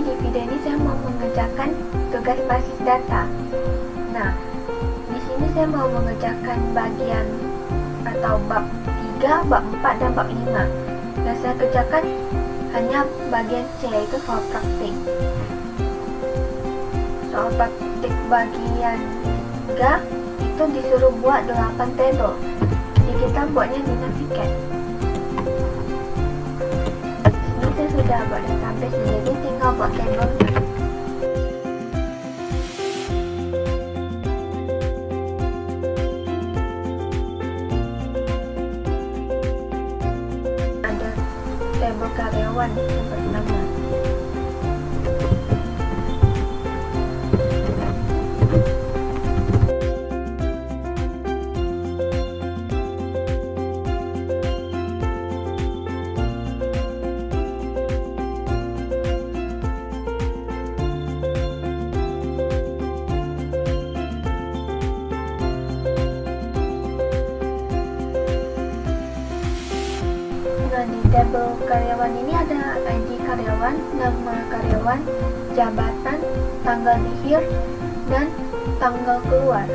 di video ini saya mau mengerjakan tugas basis data. Nah, di sini saya mau mengerjakan bagian atau bab 3, bab 4, dan bab 5. Dan saya kerjakan hanya bagian C, yaitu soal praktik. Soal praktik bagian 3 itu disuruh buat 8 tabel. Jadi kita buatnya di Navicat. Ini saya sudah buat database, jadi tinggal buat tabel. Ada tabel karyawan yang pertama. Nah, di tabel karyawan ini ada ID karyawan, nama karyawan, jabatan, tanggal lahir, dan tanggal keluar.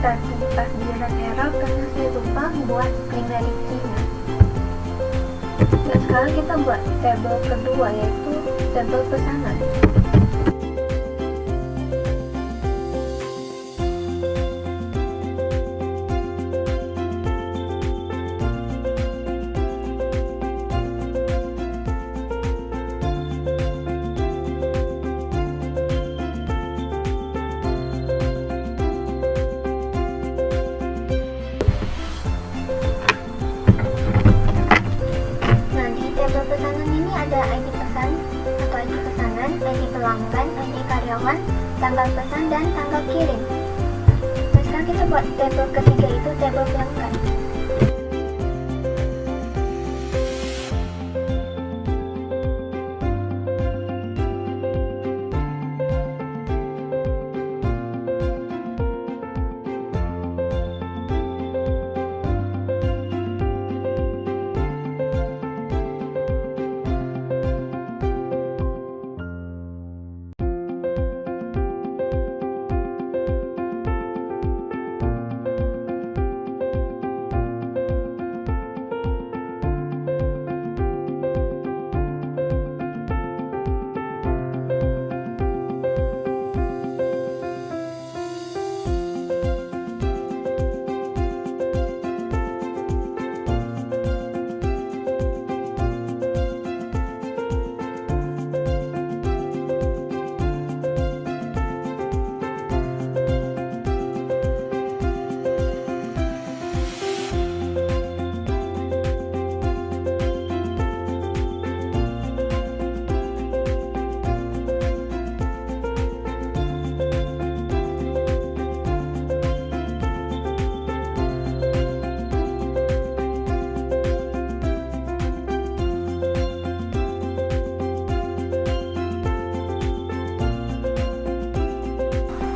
Tadi pas giliran error karena saya lupa buat linearity-nya. Nah, sekarang kita buat tabel kedua, yaitu tabel pesanan. Pesanan ini ada ID pesan atau ID pesanan, ID pelanggan, ID karyawan, tanggal pesan, dan tanggal kirim. Nah, sekarang kita buat tabel ketiga, itu tabel pelanggan.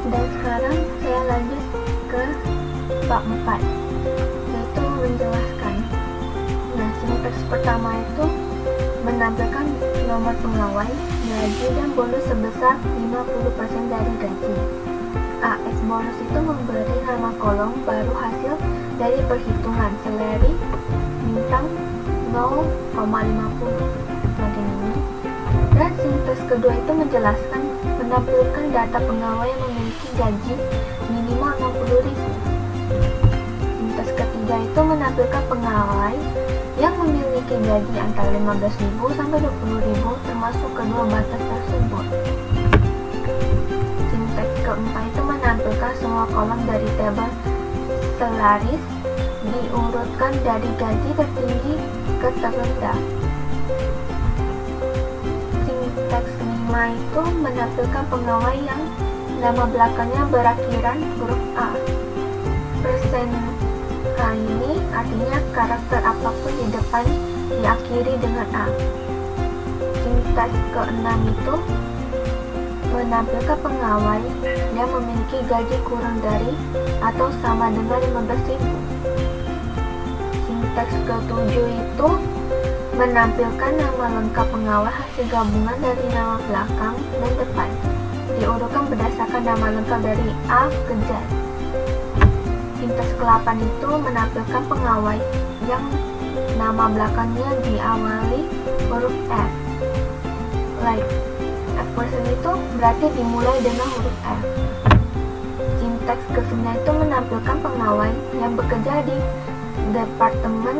Dan sekarang saya lanjut ke bab 4, yaitu menjelaskan. Nah, sinteks pertama itu menampilkan nomor pegawai, gaji, dan bonus sebesar 50% dari gaji. AS bonus itu memberi nama kolom baru hasil dari perhitungan salary bintang 0,50 bagian ini. Dan sinteks kedua itu menjelaskan menampilkan data pegawai yang memiliki gaji minimal 60.000. Sinteks ketiga itu menampilkan pegawai yang memiliki gaji antara 15.000 sampai 20.000 termasuk kedua batas tersebut. Sinteks keempat itu menampilkan semua kolom dari tabel salaris diurutkan dari gaji tertinggi ke terendah. pertama itu menampilkan pengawai yang nama belakangnya berakhiran huruf A. Present A ini artinya karakter apapun di depan diakhiri dengan A. Sintaks keenam itu menampilkan pengawai yang memiliki gaji kurang dari atau sama dengan 15.000. Sintaks ketujuh itu menampilkan nama lengkap pengawai hasil gabungan dari nama belakang dan depan, diurutkan berdasarkan nama lengkap dari A ke Z. Sintaks ke-8 itu menampilkan pengawai yang nama belakangnya diawali huruf F. Like person itu berarti dimulai dengan huruf F. Sintaks ke-9 itu menampilkan pengawai yang bekerja di departemen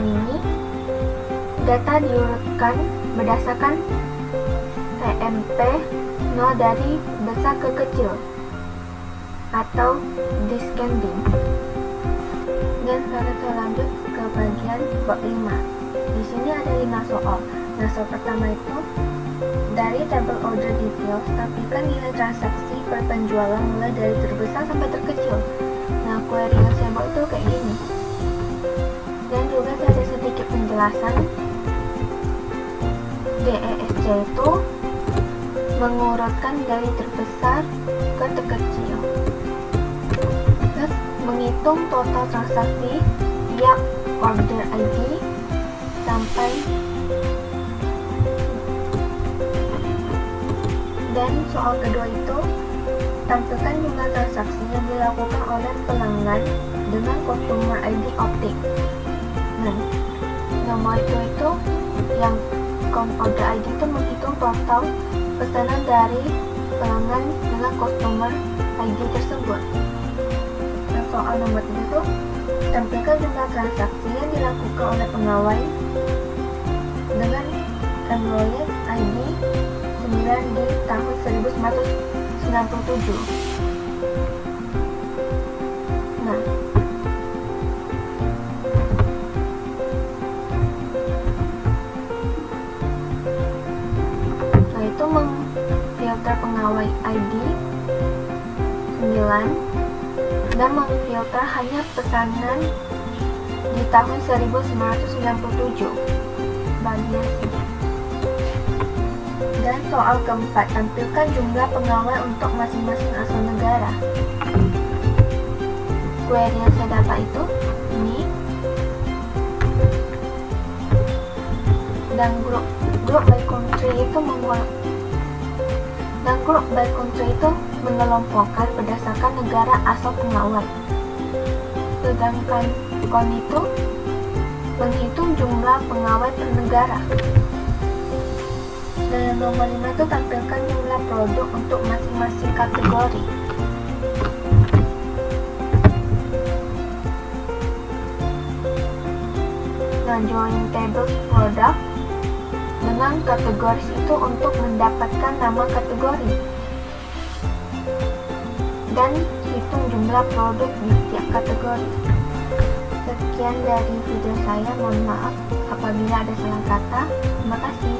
ini. Data diurutkan berdasarkan TMP 0 dari besar ke kecil atau descending. Dan sekarang saya lanjut ke bagian bab 5. Di sini ada 5 soal. Nah, soal pertama itu dari table order details tampilkan nilai transaksi per penjualan mulai dari terbesar sampai terkecil. Nah, query yang saya buat itu kayak gini. Dan juga saya ada sedikit penjelasan. DESC itu mengurutkan dari terbesar ke terkecil. Terus menghitung total transaksi tiap order ID sampai. Dan soal kedua itu tampilkan jumlah transaksi yang dilakukan oleh pelanggan dengan customer ID optik. Nah, nomor itu yang order ID itu menghitung total pesanan dari pelanggan dengan customer ID tersebut. Dan soal nomor 3 itu tampilkan jumlah transaksi yang dilakukan oleh pengawai dengan employee ID 9 di tahun 1997. Nah, itu memfilter pengawai ID 9 dan memfilter hanya pesanan di tahun 1997 bagian sini. Dan soal keempat, tampilkan jumlah pengawai untuk masing-masing asal negara. Query yang saya dapat itu ini. Dan group by country itu mengelompokkan berdasarkan negara asal pengawai. Sedangkan kon itu menghitung jumlah pengawai per negara. Dan yang nomor 5 itu tampilkan jumlah produk untuk masing-masing kategori. Nah, join table product dengan kategori itu untuk mendapatkan nama kategori. Dan hitung jumlah produk di setiap kategori. Sekian dari video saya, mohon maaf apabila ada salah kata. Terima kasih.